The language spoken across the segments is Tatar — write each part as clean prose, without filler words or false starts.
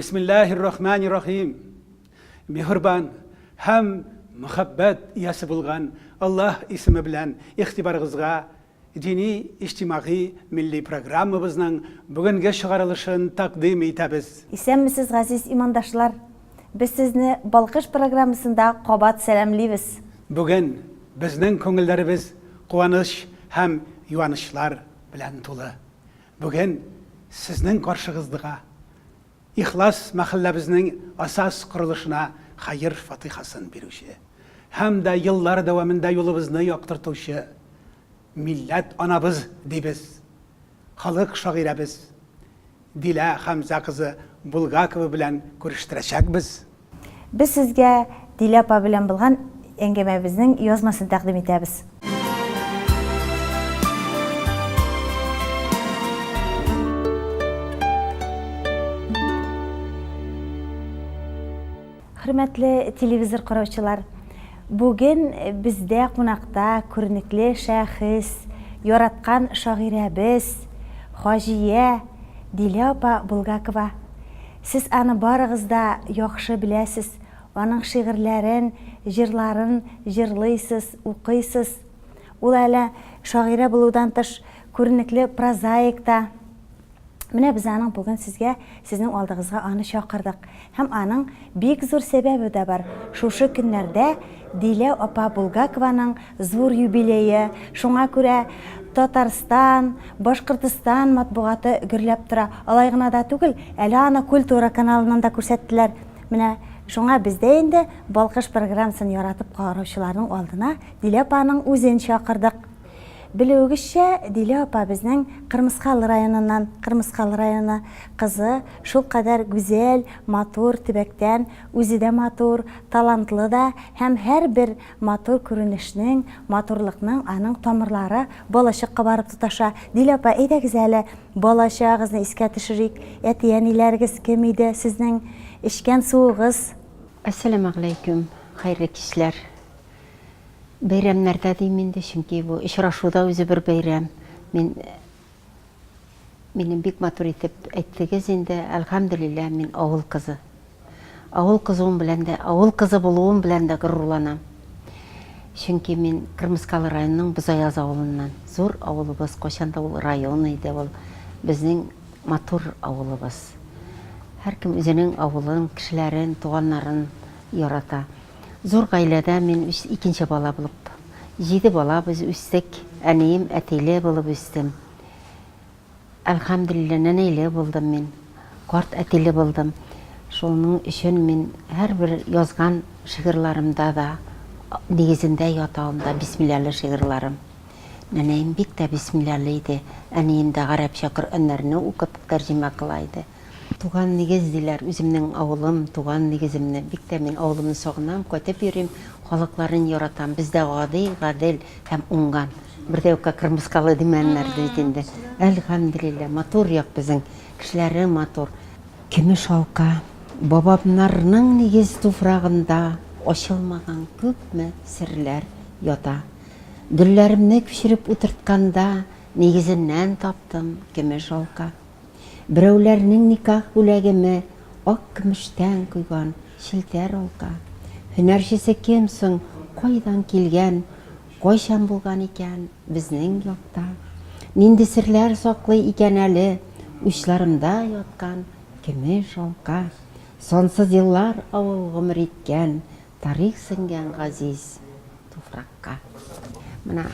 Bismillahirrahmanirrahim. Mehriban hem muhabbet iyasi bulgan Allah ismi bilen ihtibarıgızga dini, içtimai, milli programımızın bugünkü çıkarılışını takdim etemiz. Исәнмесез, газиз имандашлар. Biz sizni Balkış programısında qabat selamlayız. Bugün bizning ko'ngillarimiz quvonch hem yuvanışlar bilen to'la. Bugün sizning qarshig'izga İhlas mahallabizning asas qurilishina xayr fatihasini beruvchi hamda yillar davomida yo'limizni yoqtirtuvchi millat onamiz deymiz. Xalq shoiramiz Dila Hamza qizi Bulgakova bilan ko'rishtiracakmiz. Biz sizga Dila opa bilan bo'lgan әңгәмәбезнең язмасын тәкъдим итәбез. Хөрмәтле телевизор караучылар, бүген бездә кунакта күренекле шәхес, яраткан шагыйрәбез Хаҗия Дила апа Булгакова. Сез аны барыгыз да яхшы беләсез. Аның шигырьләрен, җырларын җырлыйсыз, укыйсыз. Ул әле шагыйрә булудан тыш күренекле прозаик та. Менә без аның бүген сезгә, сезнең алдыгызга аны чакырдык. Һәм аның бик зур сәбәбе дә бар. Шушы көннәрдә Дила апа Булгакованың зур юбилее. Шуңа күрә Татарстан, Башкортстан матбугаты гөрләп тора. Алай гына да түгел, әле аны культура каналыннан да күрсәттеләр. Менә шуңа бездә инде Балкыш программасын яратып караучыларның алдына Дила апаның үзен чакырдык. Белүегезчә, Дила апа безнең Кырмыскал районыннан, Кырмыскал районы кызы, шул кадәр гүзәл, матур төбәктән, үзе дә матур, талантлы да, һәм һәрбер матур күренешнең, матурлыкның аның тамырлары балачакка барып тоташа. Дила апа, әйдәгез әле балачагызны искә төшерик. Әти-әниләрегез кем иде сезнең? İşken suğuz. Assalamu alaikum, hayırlı kişiler. Bayramlarda deyim de çünkü bu işraşuda özü bir bayram. Benim bik matur etip ettiğiniz inde elhamdülillah min ağul kızı. Ağul kızım bilen de, ağul kızı buluğum bilen de gururlanam. Çünkü min Kırmızkalı rayonunun Buzayaz ağulundan. Zor ağulubuz, koşanda ol rayonuydu ol. Bizning matur ağulubuz. Her kim özünün avulun, kişilerin, tuğanların yarata. Zor gailede men ikinci bala bulup, 7 bala biz üstek, annem əteyli bulup üstüm. Elhamdülillah neneyle buldum men, kart əteyli buldum. Şunun üçün men her bir yazgan şiirlerimde da, negizinde yatağımda Bismillahlı şiirlerim. Nenem bik de Bismillahlıydı, annem de Arapça Kur'anlarını okup tercüme kılaydı. Tuğan negizdiler, özümnün avulum, tuğan negizimni, bik de men avulumni soğunam, kötep yürüyüm, xalqların yaratam, bizde gadil hem ungan. Bir de oka Kırmızkalı dimenler deytindi. Elhamdülillah, matur yok bizim, kişileri matur. Kümüş halka, babamlarının negiz tufrağında oşılmagan köpme sirler yota. Güllerimni pişirip oturtkanda negizinden taptım kümüş halka. Birovlarning nikah bo'lagimi oq kumushdan quygan shiltar olqa. Hunarchisi kimsin, qo'ydan kelgan, qo'yshan bo'lgan ekan bizning yoqda. Nindi sirlar saqlay ekan ali uchlarimda yotgan kumush olqa. Sonsuz yillar avval umr etgan, tarix singan aziz tufraqqa. Mana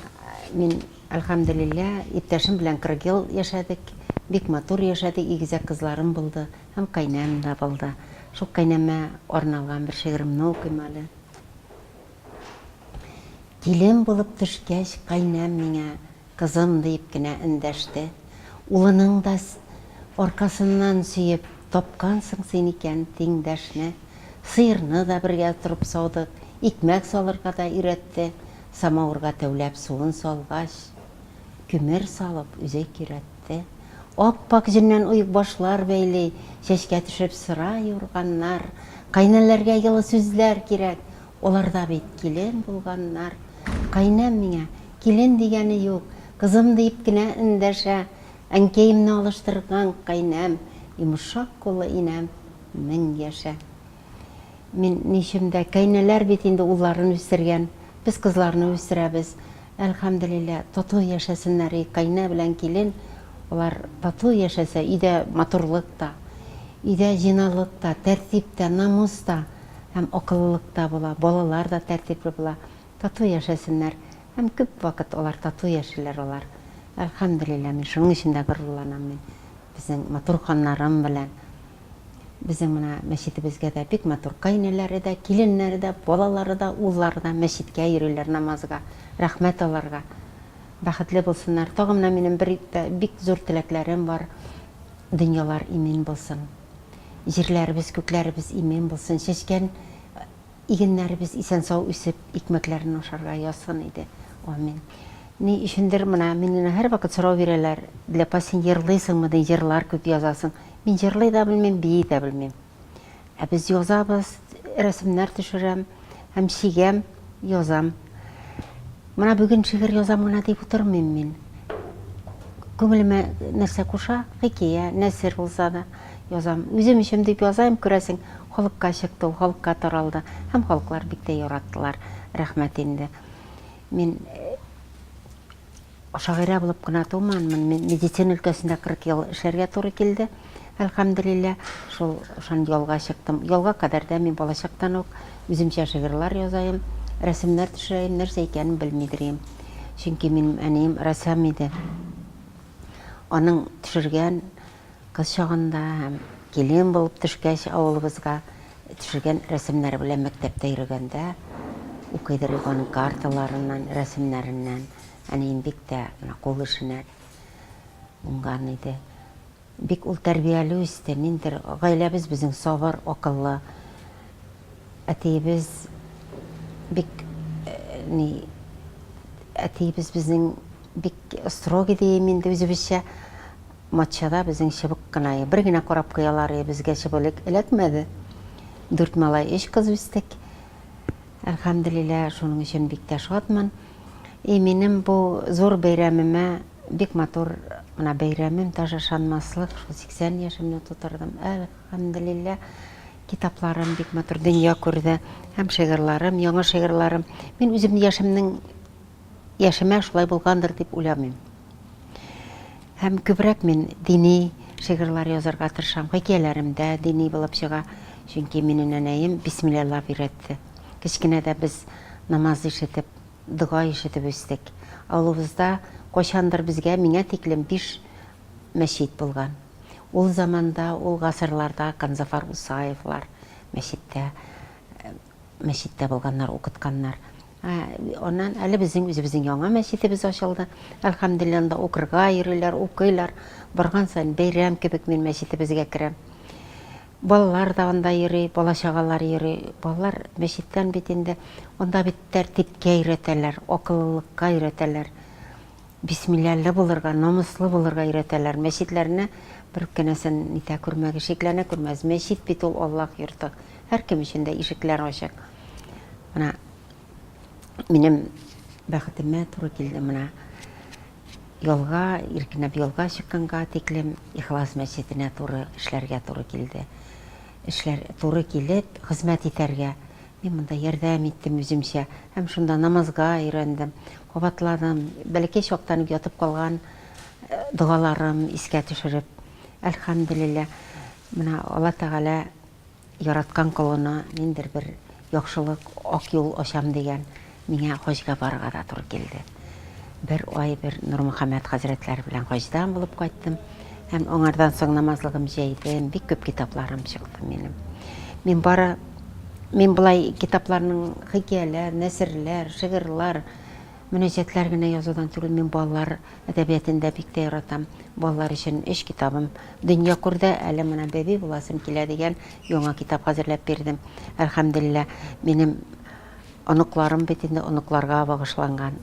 men alhamdulillah iptashim bilan 40 yil yashadik. Bik matur yaşadık, igize kızlarım buldu, hem kaynam da buldu. Şu kaynama ornalgan bir şiirimni okuymalı. Gelin bulup düşkeş kaynam mine, kızım deyip gine indeşti. Ulının da orkasından süyüp, topkansın sen iken tengdeşne. Sıyırını da birge turup soğuduk, ekmek salırga da üretti. Samavurga tövlep suğun solgaş, kümür salıp üzek üretti. Oppak jinnen uyuk başlar beyli, şeşke düşüp sıra yorganlar, kaynalarga yılı sözler kirek, olar da bit kilin bulganlar. Kaynam mine, kilin degeni yok, kızım deyip gine indeşe, enkeyimni alıştırgan kaynam, yumuşak kolu inem, 1000 яшә. Мин нишемдә кәйнәләр бит инде улларын үстергән. Без кызларны үстерәбез. Әлхәмдүлиллә, тату яшәсеннәр, кайна белән килен. Олар тату яшәсә, өйдә матурлык та, өйдә җиналык та, тәртип тә, намус та, һәм акыллылык та була, балалар да тәртипле була. Тату яшәсеннәр. Һәм күп вакыт олар тату яшиләр олар. Әлхәмдүлиллә, мин шуның өчен дә горурланам мин. Безнең матур ханнарым белән. Безнең менә мәчетебезгә дә бик матур кайнәләре дә, киленнәре дә, балалары да, уллары да мәчеткә йөриләр намазга. Рәхмәт аларга. Бәхетле булсыннар. Тагын менә минем бик зур теләкләрем бар. Дөньялар имен булсын. Җирләребез, күкләребез имен булсын. Чәчкән игеннәребез исән-сау үсеп, икмәкләрен ашарга язсын иде. Амин. Ни өчендер менә мине һәр вакыт сорау бирәләр. Ләпа, син җырлыйсыңмы? Җырлар күп язасың. Мин җырлый да белмим, бии дә белмим. Ә без язабыз, рәсемнәр төшерәм, һәм шигәм, язам. Менә бүген шигырь язам гына дип утырмыйм мин. Күңелемә нәрсә куша, хикәя, нәсер булса да язам. Үзем өчен дип язам, күрәсең, халыкка чыкты, халыкка таралды. Һәм халыклар бик тә яраттылар. Рәхмәт инде. Мин шагыйрә булып кына туманмын. Мин медицина өлкәсендә 40 ел эшләргә туры килде. Әлхәмдүлиллә, шул ялга чыктым. Ялга кадәр дә мин балачактан ук үземчә шигырьләр язайым, рәсемнәр төшерәм, нәрсә икәнен белмидерем. Чөнки минем әнием рәссам иде. Аның төшергән кыз чагында һәм килен булып төшкәч авылыбызга төшергән рәсемнәре белән мәктәптә йөргәндә укыйдыр аның карталарыннан, рәсемнәреннән. Әнием бик тә кул эшенә уңган иде. Бик ул тәрбияле үсте. Ниндер гаиләбез безнең сабыр, акыллы. Әтиебез бик әтиебез безнең бик строгый дiyeyim инде үзебезчә. Матчада безнең чыбык кына. Бер генә карап куялар, безгә чыбык эләкмәде. 4 малай, 3 кыз үстек. Әлхәмдүлиллә, шуның өчен бик тә шатмын. Минем бу зур бәйрәмемә бик матур менә бәйрәмем, даже шанмаслык, 80 яшемне тутырдым. Әлхәмдүлиллә, китапларым бик матур дөнья күрде, һәм шигырьләрем, яңа шигырьләрем. Мин үзем яшемә шулай булгандыр дип уйламыйм. Һәм күбрәк мин дини шигырьләр язарга тырышам. Хикәяләремдә дини булып чыга. Чөнки минем әнәем бисмиллаһ өйрәтте. Кечкенәдә без намаз ишетеп, дуга ишетеп үстек. Авылыбызда кайчандыр безгә миңа тиклем 5 мәчет булган. Ул заманда, ул гасырларда Канзафар Усаевлар мәчеттә булганнар, укытканнар. Оннан әле безнең үзебезнең яңа мәчетебез ачылды. Әлхәмдүлиллә, укырга йөриләр, укыйлар. Барган саен бәйрәм кебек мин мәчетебезгә керәм. Балалар да анда йөри, бала-чагалар йөри. Балалар мәчеттән бит инде, анда бит тәртипкә өйрәтәләр, акыллылыкка өйрәтәләр. Бисмилләһле булырга, намуслы булырга өйрәтәләр. Мәчетләрне бер кенәсен нитә күрмәге, шикләнә күрмәс. Мәчет бит ул Аллаһ йорты. Һәр кем өчен дә ишекләр ачык. Менә минем бәхетемә туры килде менә. Ялга, иркенәп ялга чыкканга тиклем Ихлас мәчетенә туры эшләргә туры килде. Эшләр туры килеп, хезмәт итәргә. Мин монда ярдәм иттем үземчә. Һәм шунда намазга өйрәндем, кабатладым. Бәлки чактан ятып калган дугаларым искә төшереп. Әлхәмдүлиллә, менә Алла Тәгалә яраткан кулына ниндер бер яхшылык, ак юл ачам дигән миңа хаҗга барырга да туры килде. Бер ай бер Нурмөхәммәд хәзрәтләре белән хаҗдан булып кайттым. Һәм аңардан соң намазлыгым җәйдем, бик күп китапларым чыкты минем. Мин булай китапларның хикәяләр, нәсерләр, шигырьләр, мөнәҗәтләр генә язудан түгел, мин балалар әдәбиятында бик тә яратам. Балалар өчен 3 китабым. Дөнья күрдә әле менә бәби буласым килә дигән яңа китап хәзерләп бирдем. Әлхәмдүлиллә, минем оныкларым бит инде оныкларга багышланган,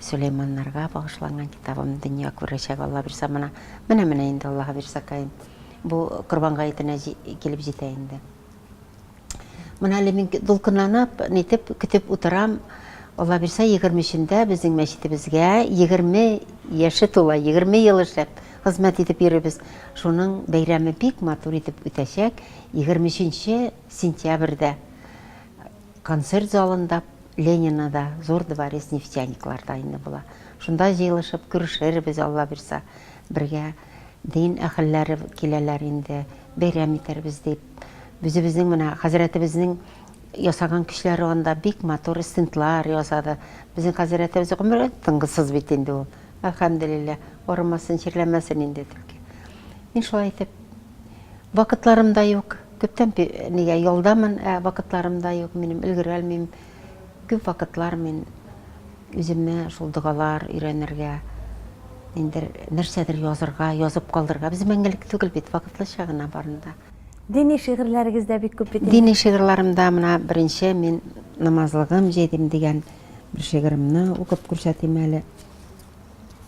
Сөләйманнарга багышланган китабым дөнья күрәчәк Алла бирсә менә инде Аллаһ бирсә кайын. Бу Корбанга итенә килеп җитә инде. Менә әле мин дулкынланып, нитеп көтеп утырам. Алла бирсә 23-дә безнең мәчетебезгә 20 яше тула, 20 ел эшләп хезмәт итеп йөрибез. Шуның бәйрәме бик матур итеп үтәчәк. 23 сентябрьдә концерт залында Ленинада, зур дворец нефтяникларда инде була. Шунда җыелышып күрешербез, Алла бирсә. Бергә дин әһелләре киләләр инде, бәйрәм итәрбез дип. Безнең менә хәзрәтебезнең ясаган кешеләре анда бик матур стендлар ясады. Безнең хәзрәтебез гомере тынгысыз бит инде ул. Әлхәмдүлилләh, арымасын, чирләмәсен инде түлке. Мин шулай итеп, вакытларым да юк. Күптән нигә ялдамын, вакытларым да юк. Минем өлгерәлмим. Күп вакытлар мин үземне шул дугалар өйрәнергә, инде нәрсәдер язырга, язып калдырга. Без мәңгелек түгел бит, вакытлыча гына барында. Дини шигырьләрегез дә бик күп бит. Дини шигырьләремдә менә беренче мин намазлыгым җәйдем дигән бер шигыремне укып күрсәтим әле.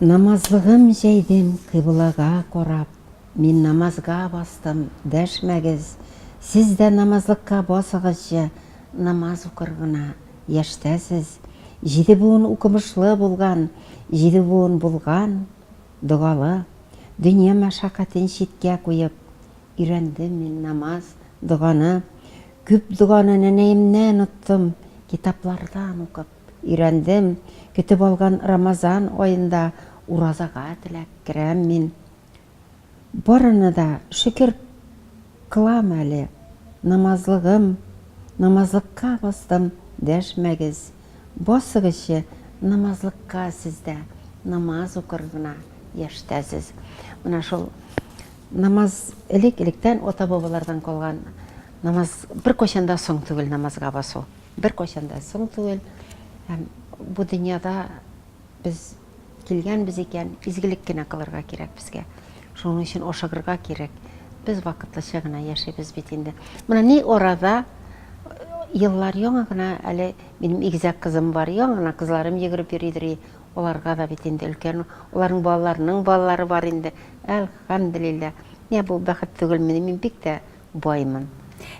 Намазлыгым җәйдем кыблага карап, мин намазга бастым, дәшмәгез. Сез дә намазлыкка басыгызчы, намаз укыргына яшьтәсез. 7 буын укымышлы булган, 7 буын булган, дугалы. Дөнья мәшәкатен читкә куеп, өйрәндем мин намаз, дуганы. Күп дуганы нәнәемнән оттым, китаплардан укып. Өйрәндем, көтеп алган Рамазан айында уразага теләк керәм мин. Барыны да шөкер кылам әле. Намазлыгым, намазлыкка бастым, дәшмәгез. Басыгызчы, намазлыкка сездә, намаз укыргына яшьтәсез. Менә шул намаз элек-электән ата-бабалардан калган намаз бер кайчанда соң түгел намазга басу. Бер кайчанда соң түгел. Бу дөньяда без килгәнбез икән, изгелек кенә кылырга кирәк безгә. Шуның өчен ашыгырга кирәк. Без вакытлыча гына яшибез бит инде. Менә ни арада еллар яңа гына әле минем игезәк кызым бар, яңа кызларым йөгереп йөридер. Оларга да бит инде өлкән, оларның балаларының балалары бар инде. Әлхәмдүлилләh. Я бу бәхет түгел, мин бик тә баймын.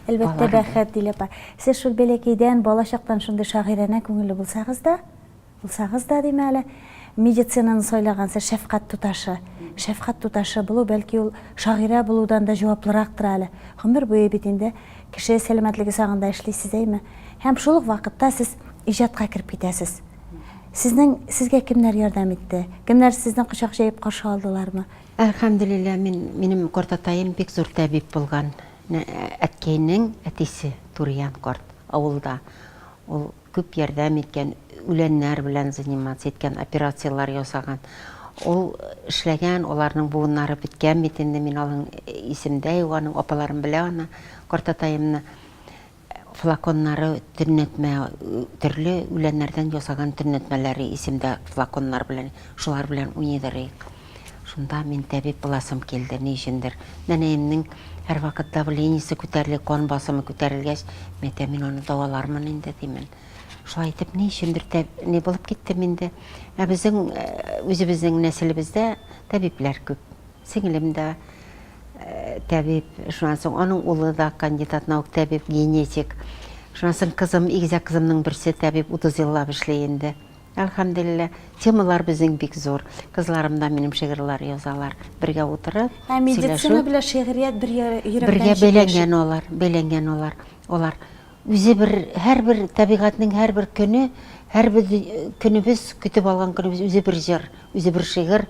Әлбәттә бәхет диле апа. Сез шул бәләкәйдән, балачактан шундый шагыйрәне күңелле булсагыз да димәле, медицинаны сайлагансыз шәфкать туташы. Шәфкать туташы булу бәлки ул шагыйрә булудан да җаваплырактыр әле. Гомер буе бит инде кеше сәламәтлеге сагында эшлисез әйме. Һәм шул ук вакытта сез иҗатка кирип китәсез. Сезгә кемнәр ярдәм итте? Кемнәр сезнең кочак җәеп каршы алдылармы? Әлхәмдүлилләh, минем картатаем бик зур табиб булган. Әткәйнең әтисе Туриян карт авылда. Ул күп ярдәм иткән, үләннәр белән заниматься иткән, операциялар ясаган. Ул эшләгән, аларның буыннары биткән бит инде, мин алың исемдә юк, аның апаларым белә аны, картатаемны флаконнары төрнәтмә, төрле үләннәрдән ясаган төрнәтмәләре исемдә флаконнар белән, шулар белән уйныйдырыйк. Шунда мин табиб буласым килде, ни өчендер. Нәнәемнең һәр вакыт давлениесе күтәрелеп, кан басымы күтәрелгәч, мин аны давалармын инде димен. Шулай итеп, ни өчендер ни булып киттем инде. Безнең үзебезнең нәселебездә табиблар күп. Сеңлем дә табиб, шуннан соң аның улы да кандидат наук табиб, генетик. Шуннан соң кызым, игезәк кызымның берсе табиб, 30 еллап эшли инде. Әлхәмдүлилләh, темалар безнең бик зур. Кызларым да минем шигырьләр язалар. Бергә утырып, медицина белән шигърият бер йөрәктән бергә бәйләнгән олар. Олар үзе һәрбер табигатьнең һәрбер көне, һәрбер көнебез, көтеп алган көнебез үзе бер җыр, үзе бер шигырь,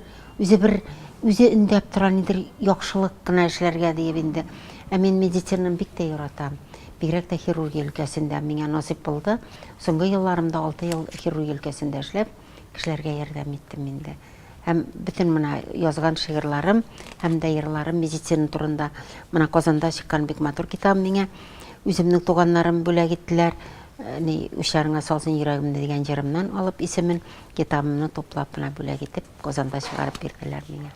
үзе индәп торган идер яхшылык кына эшләргә диеп инде. Мин медицинаны бик тә яратам. Бигрәк тә хирургия өлкәсендә миңа насыйп булды. Соңгы елларымда 6 ел хирургия өлкәсендә эшләп, кешеләргә ярдәм иттем инде. Һәм бөтен менә язган шигырьләрем, һәм дә йырларым медицина турында. Менә Казанда чыккан бик матур китап миңа үземнең туганнарым бүләк иттеләр. Ушарыңа салсын йөрәгемне дигән җырымнан алып исемен, китабымны туплап менә бүләк итеп, Казанда чыгарып бирделәр миңа.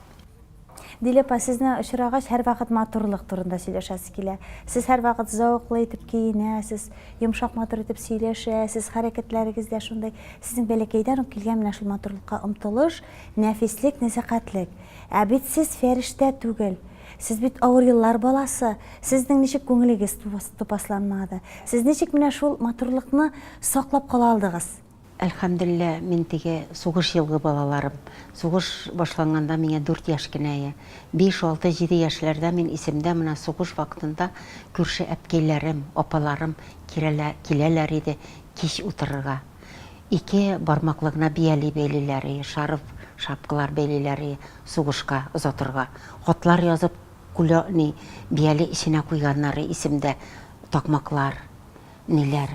Дилепа, сезне очрагач һәр вакыт матурлык турында сөйләшәсез килә. Сез һәр вакыт зауыклы итеп киенәсез, йомшак матур итеп сөйләшәсез, хәрәкәтләрегез дә шундай. Сезнең бәләкәйдән үк килгән менә шул матурлыкка омтылыш, нәфислек, нәзакәтлек. Ә бит сез фәрештә түгел. Сез бит авыр еллар баласы. Сезнең ничек күңелегез тупасланмады? Сез ничек менә шул матурлыкны саклап кала алдыгыз? Әлхәмдулилля, мен теге сугыш елгы балаларым. Сугыш башланганда миңа 4 яш кенә. 5, 6, 7 яшьләрдә мин исемдә менә сугыш вакытында күрше әпкәйләрем, апаларым киләләр иде кич утырырга. 2 бармаклы гына бияли бәйлеләре, шарф, шапкалар бәйлеләре сугышка озатырга. Хатлар язып, бияли иченә куйганнары исемдә, такмаклар, ниләр,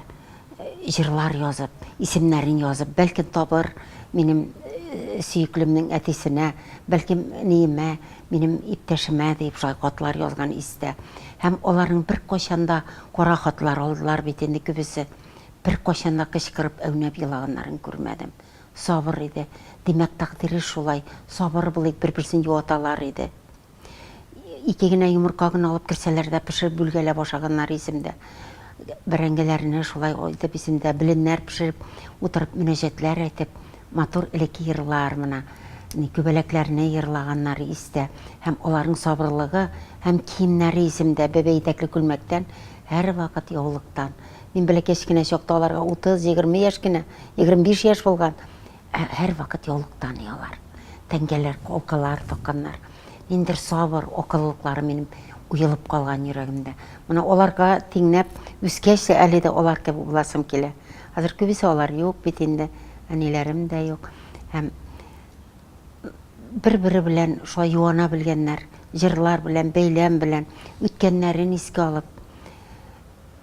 җырлар язып, исемнәрен язып, бәлки табыр минем сөйеклемнең әтисенә, бәлки ниемә, минем иптәшемә дип шулай хатлар язган истә. Һәм аларның бер кайчанда кара хатлар алдылар бит инде күбесе. Бер кайчанда кычкырып әүнәп елаганнарын күрмәдем. Сабыр иде. Димәк, тәкъдире шулай. Сабыр булыйк, бер-берсен юаталар иде. 2 генә йомырка гына алып керсәләр дә пешереп бүлгәлә башаганнар исемдә. Бәрәңгеләрне шулай итеп исемдә беленнәр пешереп, утырып мөнәҗәтләр әйтеп, матур элекке йырлар менә, күбәләкләрне йырлаганнары истә. Һәм аларның сабырлыгы, һәм киемнәре исемдә бәбәйтәкле күлмәктән, һәр вакыт яулыктан. Мин бәләкәч кенә чакта аларга 30-20 яшь кенә, 25 яшь булган. Һәр вакыт яулыктан ялар. Тәңгәләр, колкалар такканнар. Ниндер сабыр, акыллыклары минем уелып калган йөрәгемдә. Менә аларга тиңнәп үскәчә әле дә алар кебек буласым килә. Хәзер күбесе алар юк бит инде, әниләрем дә юк. Һәм бер-бире белән шулай юана белгәннәр, җырлар белән, бәйләм белән үткәннәрен искә алып,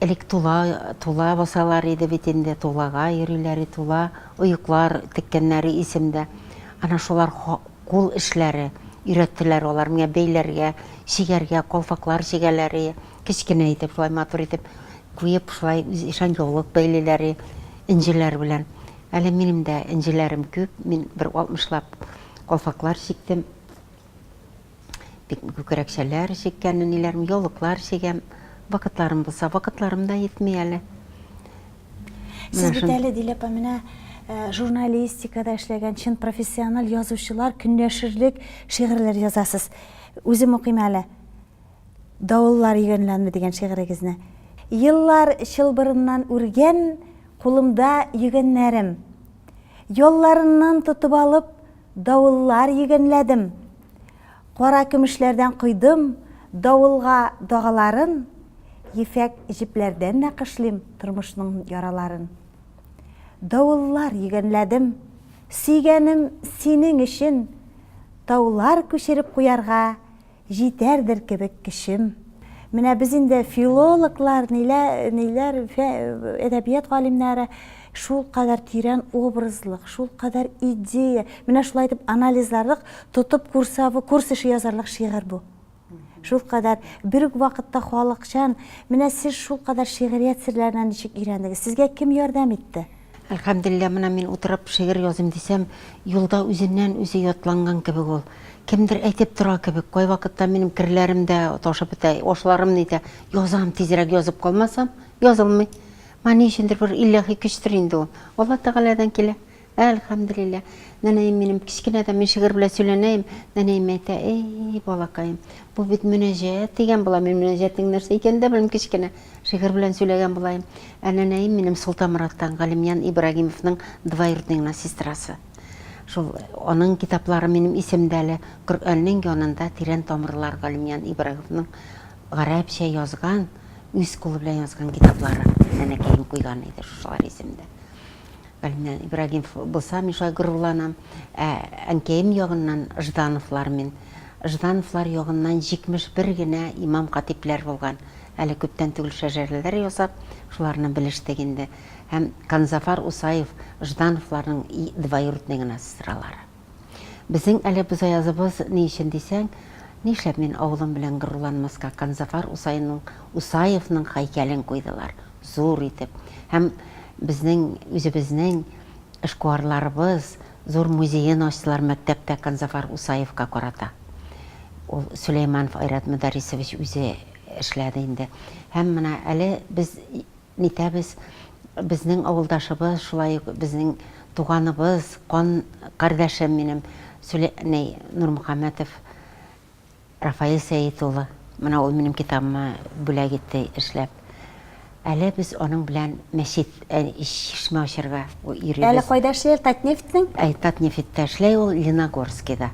элек тула басалар иде бит инде, тулага йөриләр, тула оеклар теккәннәре исемдә. Ана шулар кул эшләре өйрәттеләр алар миңа бәйләргә, шигәргә, калфаклар шигәләре, кечкенә итеп, шулай матур итеп куеп, шулай ишан яулык бәйлеләре, инҗеләр белән. Әле минем дә инҗеләрем күп, мин бер 60лап калфаклар шиктем. Бик күкрәкчәләр шиккән, ниләрем, яулыклар шигәм. Вакытларым булса, вакытларым да етми әле. Сез бит әле Диләпә менә журналистикада эшләгән чын профессиональ язучылар көнләшерлек шигырьләр язасыз. Үзем укыйм әле. Давыллар йөгәнләнме дигән шигырегезне. Еллар чылбырыннан үргән, кулымда йөгәннәрем. Ялларыннан тотып алып, давыллар йөгәнләдем. Кара көмешләрдән койдым, давылга дагаларын, ефәк җипләрдән нәкышлыйм тормышның яраларын. Давыллар йөгәнләдем, сөйгәнем синең өчен, таулар күчереп куярга җитәрдер кебек кешем. Менә без инде филологлар, ниләр әдәбият галимнәре шул кадәр тирән образлык, шул кадәр идея, менә шулай итеп анализларлык, тотып курс эше язарлык шигырь бу. Шул кадәр бер вакытта халыкчан, менә сез шул кадәр шигърият серләренә ничек өйрәндегез? Сезгә кем ярдәм итте? Әлхәмдулилля, менә мин утырып шигырь язым дисәм, юлда үзеннән үзе ятланган кебек ул. Кемдер әйтеп тора кебек, кай вакытта минем кирләрем дә ташып бетә, ашларым нидә, язам тизрәк язып калмасам, язылмый. Менә өчендер бер илаһи көчтер инде ул. Алла Тәгаләдән килә. Әлхәмдулилля. Нәнәем минем кичкенәдән мин шигырь белән сөйләнәем, нәнәем әйтә, эй балакаем, бу бит мөнәҗәт дигән була, мин мөнәҗәтнең нәрсә икәнен дә белмим, кичкенә шигырь белән сөйләгән булайым. Нәнәем минем Солтанмураттан Галимҗан Ибрагимовның двоюродныйның сестрасы. Шул аның китаплары минем исемдә әле, Коръәннең янында тирән тамырлар Галимҗан Ибрагимовның гарәпчә язган, үз кулы белән язган китаплары нәнәкәем куйган иде шулар исемдә. Галимҗан Ибрагимов булса, мин шулай горурланам. Әнкәем ягыннан Ждановлар мин. Ждановлар ягыннан 71 генә имам-хатипләр булган. Әле күптән түгел шәҗәрәләр ясап, шуларны белештек инде. Һәм Канзафар Усаев Ждановларның двоюродный гына сестралары. Безнең әле без языбыз ни өчен дисәң, нишләп мин авылым белән горурланмаска? Канзафар Усаевның һәйкәлен куйдылар, зур итеп. Һәм үзебезнең эшкуарларыбыз зур музейын ачтылар мәктәптә Канзафар Усаевка карата. Ул Сөләйманов Айрат Мөдәррисович үзе эшләде инде. Һәм менә әле без нитәбез, безнең авылдашыбыз, шулай безнең туганыбыз, кан кардәшем минем Нурмөхәммәтов Рафаил Сәйит улы. Менә ул минем китабыма бүләк итте эшләп. Әле без аның белән мәчет шишмә ачарга Әле йөрибез. кайда эшләр? Татнефтьнең? Татнефтьтә эшләй ул, Леногорскида.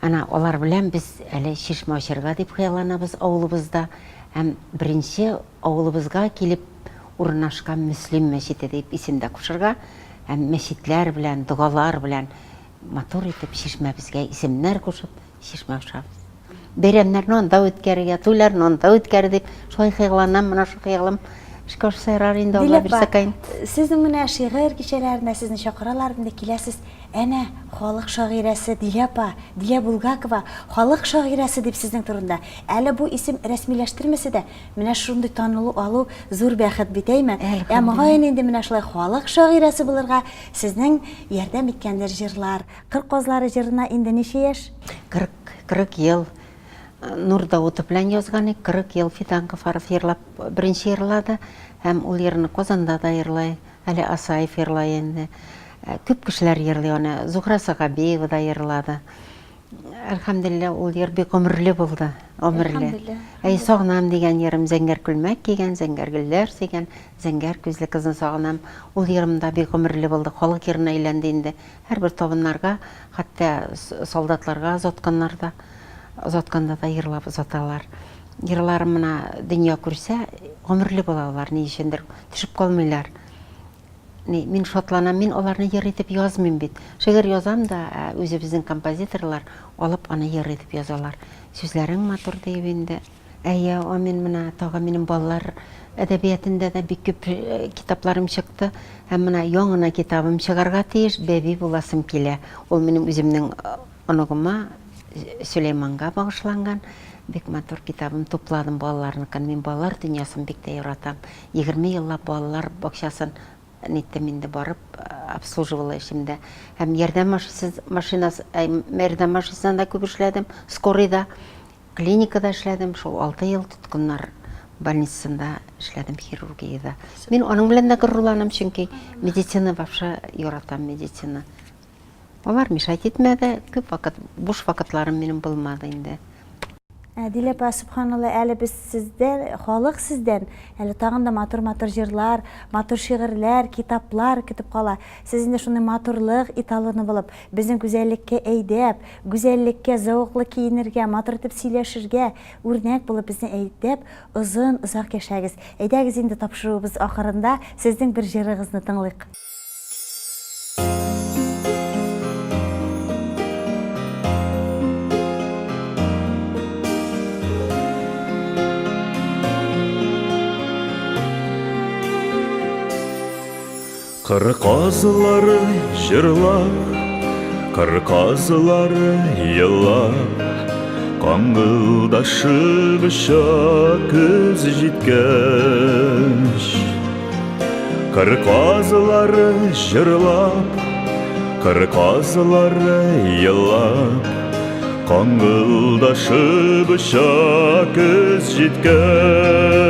Ана алар белән без әле шишмә ачарга дип хыялланабыз авылыбызда. Һәм беренче авылыбызга килеп урнашкан Мөслим мәчете дип исемдә кушырга, һәм мәчетләр белән, дугалар белән матур итеп шишмә безгә исемнәр кушып, шишмә ашабыз. Бәйрәмнәрне анда үткәрергә, туйларны анда үткәр дип, шулай хыялланам, менә шул хыялым эшкә ашырар инде Алла бирсә кайын. Сезнең менә шигырь кичәләрендә сезне чакыралар инде, киләсез. Әнә халык шагыйрәсе Диләпа, Дилә Булгакова, халык шагыйрәсе дип сезнең турында. Әле бу исем рәсмиләштермәсә дә, менә шундый танылу алу зур бәхет бит әйме. Моңа инде менә шулай халык шагыйрәсе булырга сезнең ярдәм иткәндер җырлар. Кыр казлары җырына инде ничә яшь? 40 ел. Нур Даутов белән язган, 40 ел Фидан Гафаров йырлап, беренче йырлады, һәм ул йырны Казанда да йырлай, әле Асаев йырлай инде. Күп кешеләр йырлый аны, Зухра Сагабиева да йырлады. Әлхәмдулилла, ул йыр бик гомерле булды, гомерле. Сагынам дигән йырым, зәңгәр күлмәк кигән, зәңгәр гөлләр сөйгән, зәңгәр күзле кызны сагынам. Ул йырымда бик гомерле булды, халык йырына әйләнде инде. Һәрбер табыннарга, хәтта солдатларга озатканда да йырлап озаталар. Йырларым менә дөнья күрсә, гомерле булалар, ни өчендер төшеп калмыйлар. Мин шатланам, мин аларны йыр итеп язмыйм бит. Шигырь язам да, үзебезнең композиторлар алып аны йыр итеп язалар. Сүзләрең матур дип инде. Әйе, амин, менә тагы минем балалар әдәбиятында да бик күп китапларым чыкты. Һәм менә яңына китабым чыгарга тиеш, бәби буласым килә. Ул минем үземнең онугыма Сөләйманга багышланган бик матур китабым тупладым балаларныкын. Мин балалар дөньясын бик тә яратам. 20 еллап балалар бакчасын ниттем инде барып обслуживала эшемдә. Һәм ярдәм машинасында күп эшләдем, скорыйда, клиникада эшләдем, шул 6 ел тоткыннар больницасында эшләдем, хирургиядә. Мин аның белән дә горурланам, чөнки медицина вообще яратам, медицина. Алар мешать итмәде, күп вакыт, буш вакытларым минем булмады инде. Диләпа, субханалла, әле без сездән, халык сездән, әле тагын да матур-матур җырлар, матур шигырьләр, китаплар көтеп кала. Сез инде шундый матурлык италыны булып, безнең гүзәллеккә әйдәп, гүзәллеккә зәвыклы киенергә, матур итеп сөйләшергә үрнәк булып безне әйдәп, озын, озак яшәгез. Әйдәгез инде тапшыруыбыз ахырында сезнең бер җырыгызны тыңлыйк. Кыр казлары җырлап, кыр казлары еллап, каңгылдашып оча көз җиткәч. Кыр казлары җырлап, кыр казлары еллап, каңгылдашып оча көз җиткәч.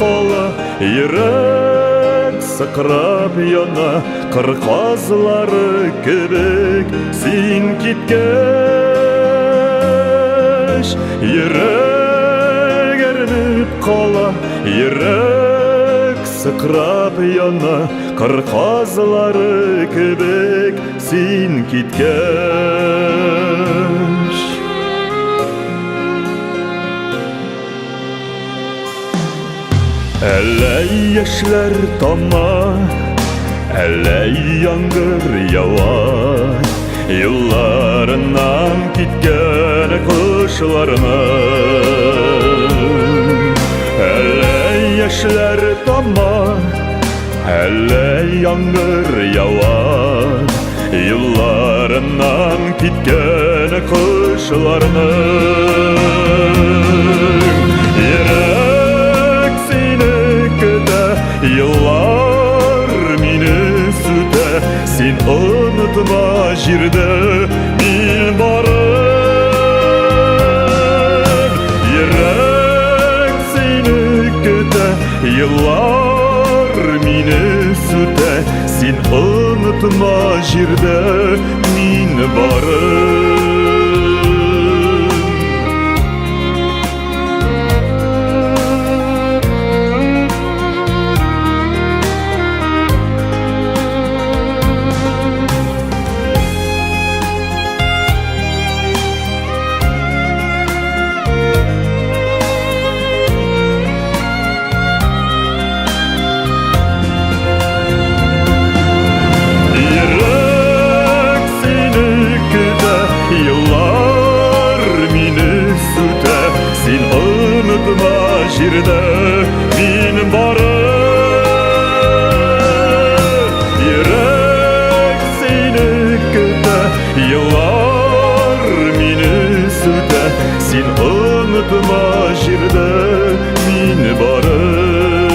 Кала, йөрәк сыкрап яна, кыр казлары кебек син киткәч. Йөрәк әрнеп кала, йөрәк сыкрап яна, кыр казлары кебек син киткәч. Әллә яшьләр тама, әллә яңгыр ява, юлларыннан киткән кошларның. Әллә яшьләр тама, әллә яңгыр ява, юлларыннан киткән кошларның. Yıllar mini süte, sen unutma jirde min barın. Yürek seni köte, yıllar mini süte, sen unutma jirde min barın. жерде мин барып, йөрәк сине көтә, еллар мине сүтә, син онытма жерде мин барып,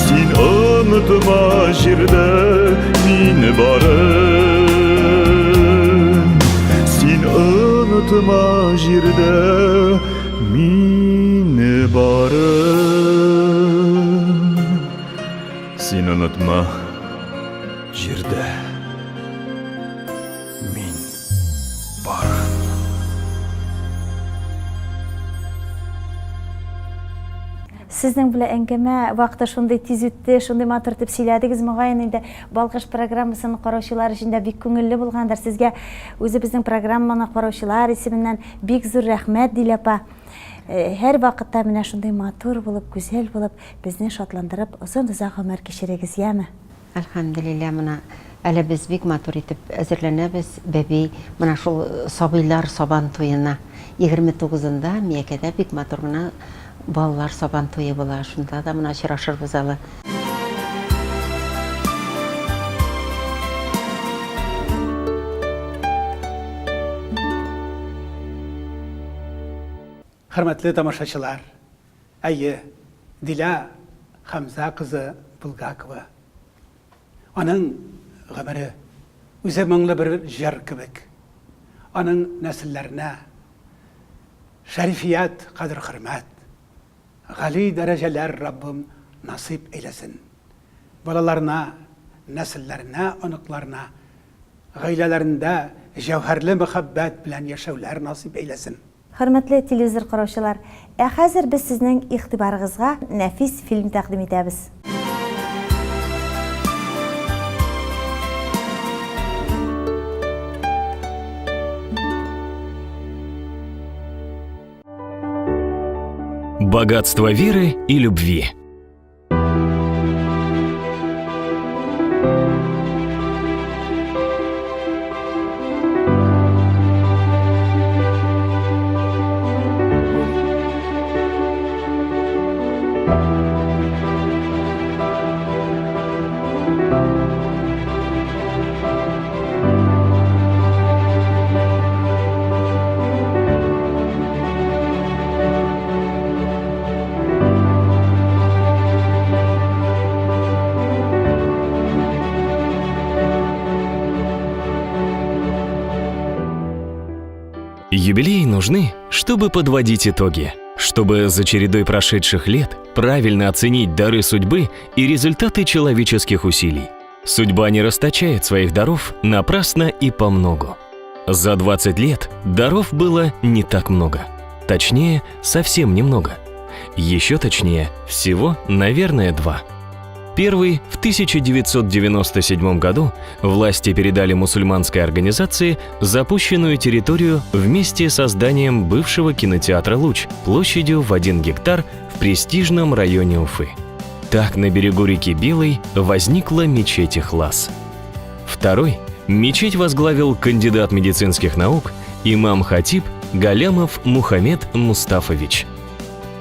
син онытма жерде мин барып, син онытма жерде мин барып, син онытма жерде мин барып. Сезнең белән әңгәмә вакыты шундый тиз үтте, шундый матур итеп сөйләдегез. Мөгаен инде Балкыш программасын караучылар өчен дә бик күңелле булгандыр. Сезгә үзебезнең программаны караучылар исеменнән бик зур рәхмәт, Дилә апа. Һәр вакытта менә шундый матур булып, гүзәл булып, безне шатландырып, озын-озак гомер кичерегез, яме? Әлхәмдулилла, менә әле без бик матур итеп әзерләнәбез. Бәби, менә шул сабыйлар сабан туена 29-нда Миякәдә бик матур гына балалар сабан туе була. Шунда да менә очрашырбыз алы. Hürmetli тамашачылар, әйе, Дилә Хәмзә кызы Булгакова. Аның гомере үзе моңлы бер җыр кебек. Аның нәселләренә шәрифият, кадр-хөрмәт, гали дәрәҗәләр Раббым насип әйләсен. Балаларына, нәселләренә, оныкларына, гаиләләрендә җәүһәрле мәхәббәт белән яшәүләр насип әйләсен. Хөрмәтле телевизор караучылар, хәзер без сезнең игътибарыгызга нәфис фильм тәкъдим итәбез. Богатство веры и любви. Юбилеи нужны, чтобы подводить итоги, чтобы за чередой прошедших лет правильно оценить дары судьбы и результаты человеческих усилий. Судьба не расточает своих даров напрасно и помногу. За 20 лет даров было не так много. Точнее, совсем немного. Еще точнее, всего, наверное, 2. Первый в 1997 году власти передали мусульманской организации запущенную территорию вместе с созданием бывшего кинотеатра «Луч» площадью в 1 гектар в престижном районе Уфы. Так на берегу реки Белой возникла мечеть Ихлас. Второй мечеть возглавил кандидат медицинских наук, имам-хатиб Галямов Мухаммед Мустафович.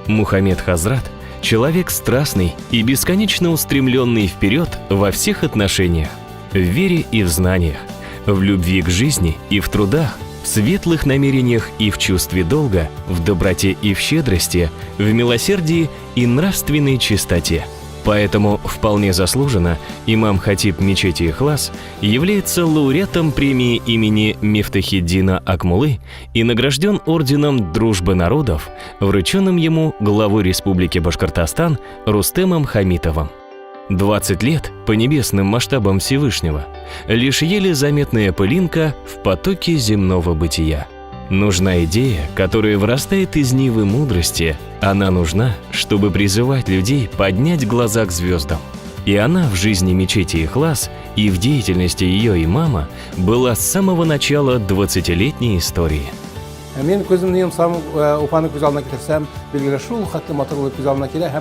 Мухаммед Хазрат – человек страстный и бесконечно устремленный вперед во всех отношениях, в вере и в знаниях, в любви к жизни и в трудах, в светлых намерениях и в чувстве долга, в доброте и в щедрости, в милосердии и нравственной чистоте. Поэтому вполне заслуженно имам-хатиб мечети Ихлас является лауреатом премии имени Мифтахиддина Акмулы и награжден орденом Дружбы народов, врученным ему главой Республики Башкортостан Рустемом Хамитовым. 20 лет по небесным масштабам Всевышнего – лишь еле заметная пылинка в потоке земного бытия. Нужна идея, которая вырастает из нивы мудрости. Она нужна, чтобы призывать людей поднять глаза к звездам. И она в жизни мечети Ихлас и в деятельности ее имама была с самого начала 20-летней истории.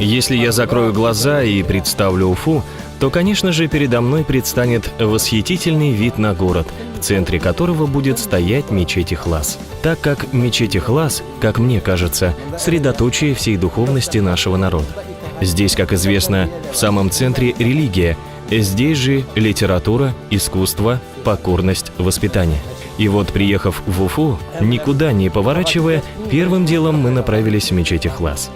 Если я закрою глаза и представлю Уфу, то, конечно же, передо мной предстанет восхитительный вид на город, в центре которого будет стоять мечеть Ихлас. Так как мечеть Ихлас, как мне кажется, средоточие всей духовности нашего народа. Здесь, как известно, в самом центре религия, здесь же литература, искусство, покорность, воспитание. И вот, приехав в Уфу, никуда не поворачивая, первым делом мы направились в мечеть Ихлас.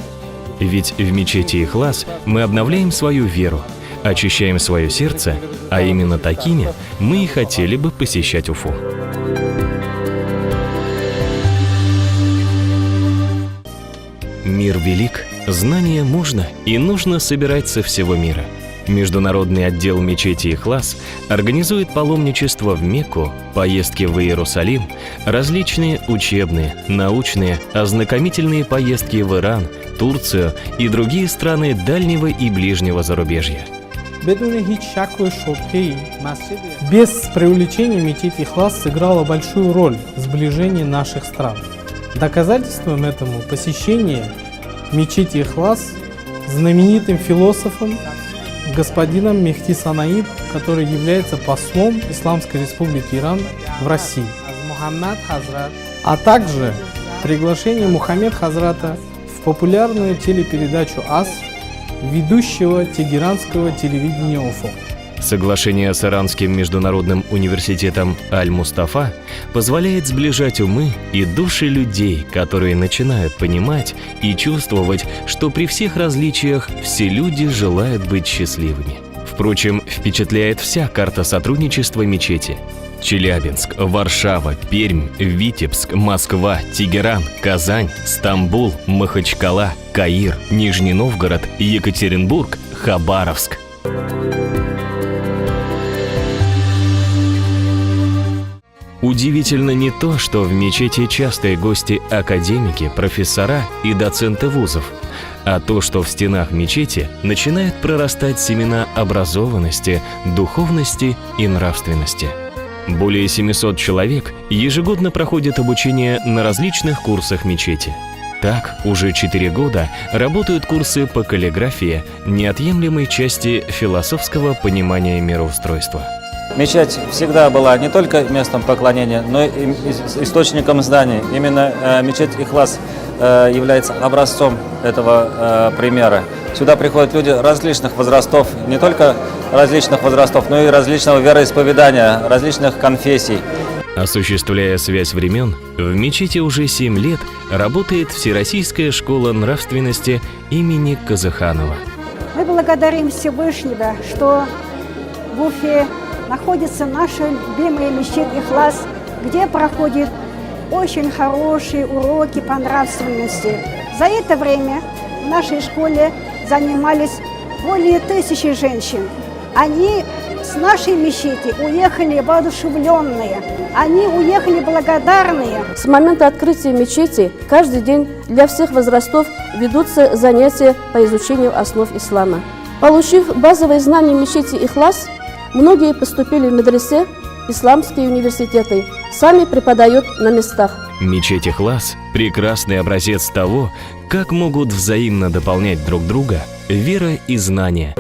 Ведь в мечети Ихлас мы обновляем свою веру, очищаем свое сердце, а именно такими мы и хотели бы посещать Уфу. Мир велик, знания можно и нужно собирать со всего мира. Международный отдел мечети Ихлас организует паломничество в Мекку, поездки в Иерусалим, различные учебные, научные, ознакомительные поездки в Иран, Турцию и другие страны дальнего и ближнего зарубежья. Без преувеличения мечеть Ихлас сыграла большую роль в сближении наших стран. Доказательством этому посещение мечети Ихлас знаменитым философом господином Мехди Санаид, который является послом Исламской Республики Иран в России, а также приглашение Мухаммед Хазрата в популярную телепередачу «Ас», ведущего тегеранского телевидения Уфу. Соглашение с Иранским международным университетом Аль-Мустафа позволяет сближать умы и души людей, которые начинают понимать и чувствовать, что при всех различиях все люди желают быть счастливыми. Впрочем, впечатляет вся карта сотрудничества мечети. Челябинск, Варшава, Пермь, Витебск, Москва, Тегеран, Казань, Стамбул, Махачкала, Каир, Нижний Новгород, Екатеринбург, Хабаровск. Удивительно не то, что в мечети частые гости академики, профессора и доценты вузов, а то, что в стенах мечети начинают прорастать семена образованности, духовности и нравственности. Более 700 человек ежегодно проходят обучение на различных курсах мечети. Так, уже 4 года работают курсы по каллиграфии, неотъемлемой части философского понимания мироустройства. Мечеть всегда была не только местом поклонения, но и источником знаний. Именно мечеть Ихлас является образцом этого примера. Сюда приходят люди различных возрастов, не только различных возрастов, но и различного вероисповедания, различных конфессий. Осуществляя связь времен, в мечети уже 7 лет работает Всероссийская школа нравственности имени Казаханова. Мы благодарим Всевышнего, что в Уфе находится наша любимая мечеть Ихлас, где проходят очень хорошие уроки по нравственности. За это время в нашей школе занимались более 1000 женщин. Они с нашей мечети уехали воодушевленные, они уехали благодарные. С момента открытия мечети каждый день для всех возрастов ведутся занятия по изучению основ ислама. Получив базовые знания мечети Ихлас, многие поступили в медресе, исламские университеты, сами преподают на местах. Мечеть Ихлас – прекрасный образец того, как могут взаимно дополнять друг друга вера и знания.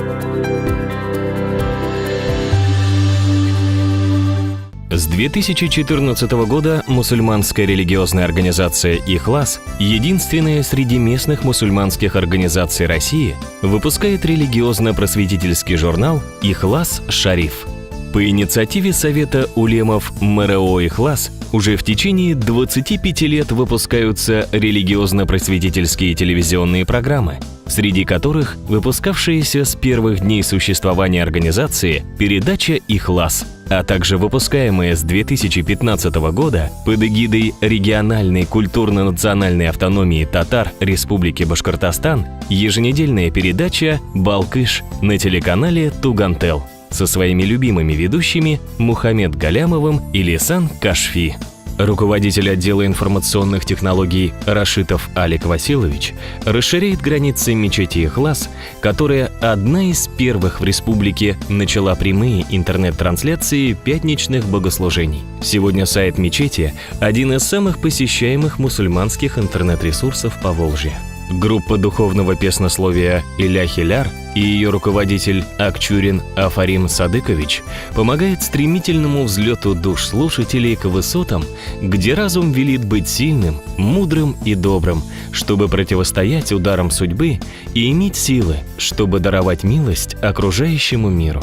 С 2014 года мусульманская религиозная организация «Ихлас», единственная среди местных мусульманских организаций России, выпускает религиозно-просветительский журнал «Ихлас Шариф». По инициативе Совета улемов МРО «Ихлас» уже в течение 25 лет выпускаются религиозно-просветительские телевизионные программы, среди которых выпускавшаяся с первых дней существования организации передача «Ихлас», а также выпускаемая с 2015 года под эгидой региональной культурно-национальной автономии татар Республики Башкортостан еженедельная передача «Балкыш» на телеканале «Тугантел» со своими любимыми ведущими Мухаммед Галямовым и Лисан Кашфи. Руководитель отдела информационных технологий Рашитов Алик Василович расширяет границы мечети Ихлас, которая одна из первых в республике начала прямые интернет-трансляции пятничных богослужений. Сегодня сайт мечети – один из самых посещаемых мусульманских интернет-ресурсов Поволжья. Группа духовного песнословия «Иля Хиляр» и ее руководитель Акчурин Афарим Садыкович помогает стремительному взлету душ слушателей к высотам, где разум велит быть сильным, мудрым и добрым, чтобы противостоять ударам судьбы и иметь силы, чтобы даровать милость окружающему миру.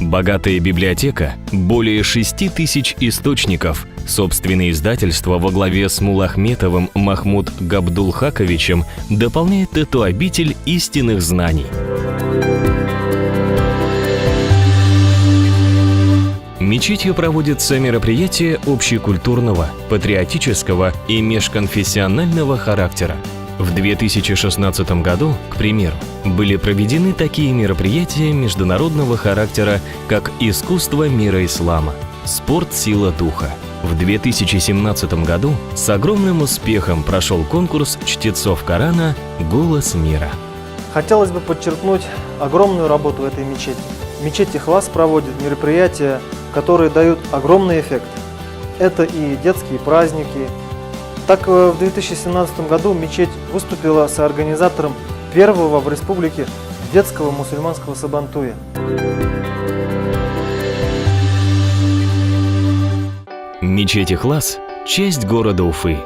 Богатая библиотека, более 6000 источников, собственное издательство во главе с Мулахметовым Махмуд Габдулхаковичем дополняет эту обитель истинных знаний. Мечетью проводятся мероприятия общекультурного, патриотического и межконфессионального характера. В 2016 году, к примеру, были проведены такие мероприятия международного характера, как «Искусство мира ислама», «Спорт сила духа». В 2017 году с огромным успехом прошел конкурс чтецов Корана «Голос мира». Хотелось бы подчеркнуть огромную работу этой мечети. Мечеть Ихлас проводит мероприятия, которые дают огромный эффект. Это и детские праздники. Так, в 2017 году мечеть выступила соорганизатором первого в республике детского мусульманского сабантуя. Мечеть Ихлас – часть города Уфы.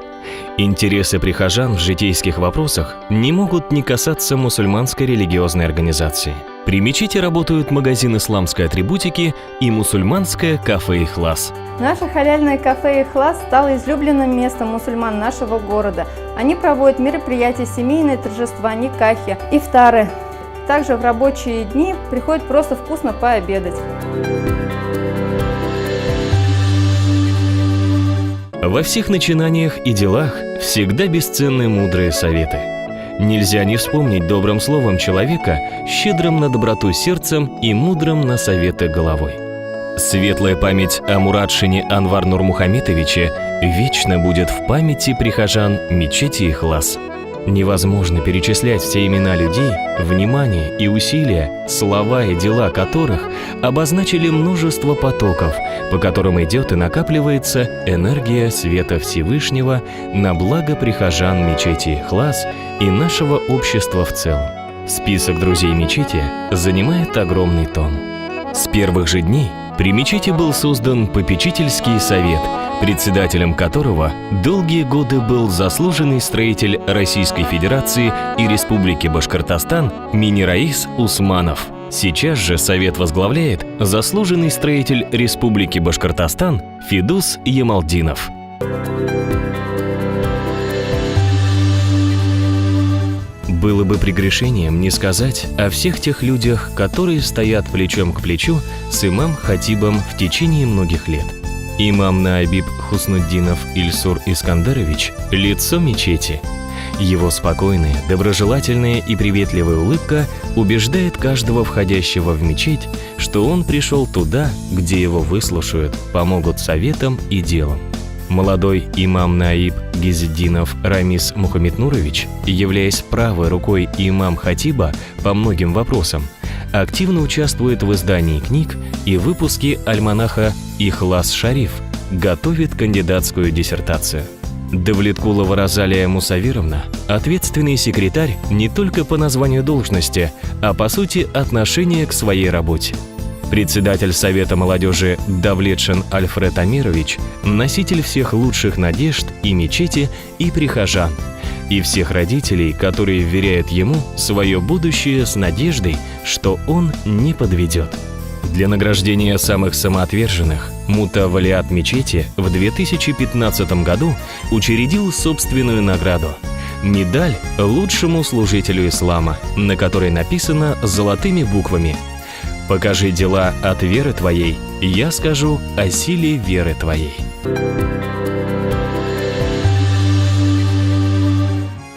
Интересы прихожан в житейских вопросах не могут не касаться мусульманской религиозной организации. При мечети работают магазин исламской атрибутики и мусульманское кафе «Ихлас». Наше халяльное кафе «Ихлас» стало излюбленным местом мусульман нашего города. Они проводят мероприятия, семейные торжества, никахи, ифтары. Также в рабочие дни приходят просто вкусно пообедать. Во всех начинаниях и делах всегда бесценны мудрые советы. Нельзя не вспомнить добрым словом человека, щедрым на доброту сердцем и мудрым на советы головой. Светлая память о Мурадшине Анвар Нурмухаметовиче вечно будет в памяти прихожан мечети Ихлас. Невозможно перечислять все имена людей, внимание и усилия, слова и дела которых обозначили множество потоков, по которым идет и накапливается энергия света Всевышнего на благо прихожан мечети Ихлас и нашего общества в целом. Список друзей мечети занимает огромный том. С первых же дней при мечети был создан попечительский совет, председателем которого долгие годы был заслуженный строитель Российской Федерации и Республики Башкортостан Минираис Усманов. Сейчас же совет возглавляет заслуженный строитель Республики Башкортостан Фидус Ямалдинов. Было бы прегрешением не сказать о всех тех людях, которые стоят плечом к плечу с имам-хатибом в течение многих лет. Имам Наабиб Хуснуддинов Ильсур Искандарович – лицо мечети. Его спокойная, доброжелательная и приветливая улыбка убеждает каждого входящего в мечеть, что он пришел туда, где его выслушают, помогут советом и делом. Молодой имам Наиб Гизиддинов Рамис Мухаммеднурович, являясь правой рукой имам-хатиба по многим вопросам, активно участвует в издании книг и выпуске альманаха «Ихлас Шариф», готовит кандидатскую диссертацию. Давлеткулова Розалия Мусавировна – ответственный секретарь не только по названию должности, а по сути отношения к своей работе. Председатель Совета молодежи Давлетшин Альфред Амирович – носитель всех лучших надежд и мечети, и прихожан, и всех родителей, которые вверяют ему свое будущее с надеждой, что он не подведет. Для награждения самых самоотверженных Мутавалиат мечети в 2015 году учредил собственную награду – медаль лучшему служителю ислама, на которой написано золотыми буквами: «Покажи дела от веры твоей, я скажу о силе веры твоей».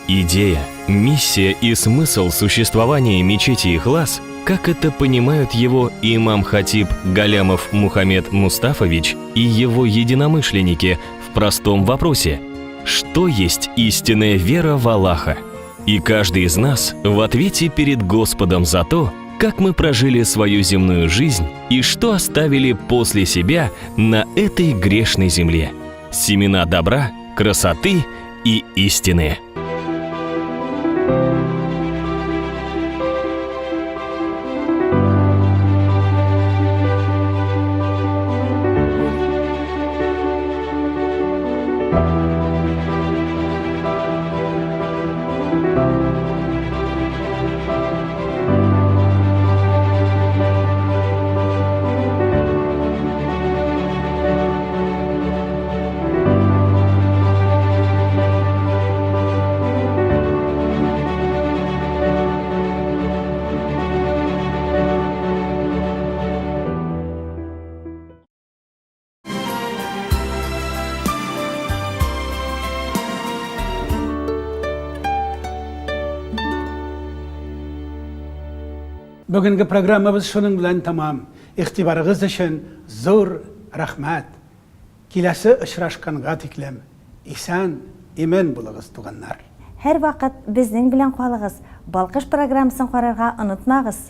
Идея, миссия и смысл существования мечети Ихлас, как это понимают его имам-хатиб Галямов Мухаммед Мустафович и его единомышленники в простом вопросе: что есть истинная вера в Аллаха? И каждый из нас в ответе перед Господом за то, как мы прожили свою земную жизнь и что оставили после себя на этой грешной земле. Семена добра, красоты и истины. Бүгінгі программабыз шуның белән тамам. Игътибарыгыз өчен зур рәхмәт. Киләсе очрашканга тиклем исән, имен булыгыз, туганнар. Һәр вакыт безнең белән калыгыз. Балкыш программасын карарга онытмагыз.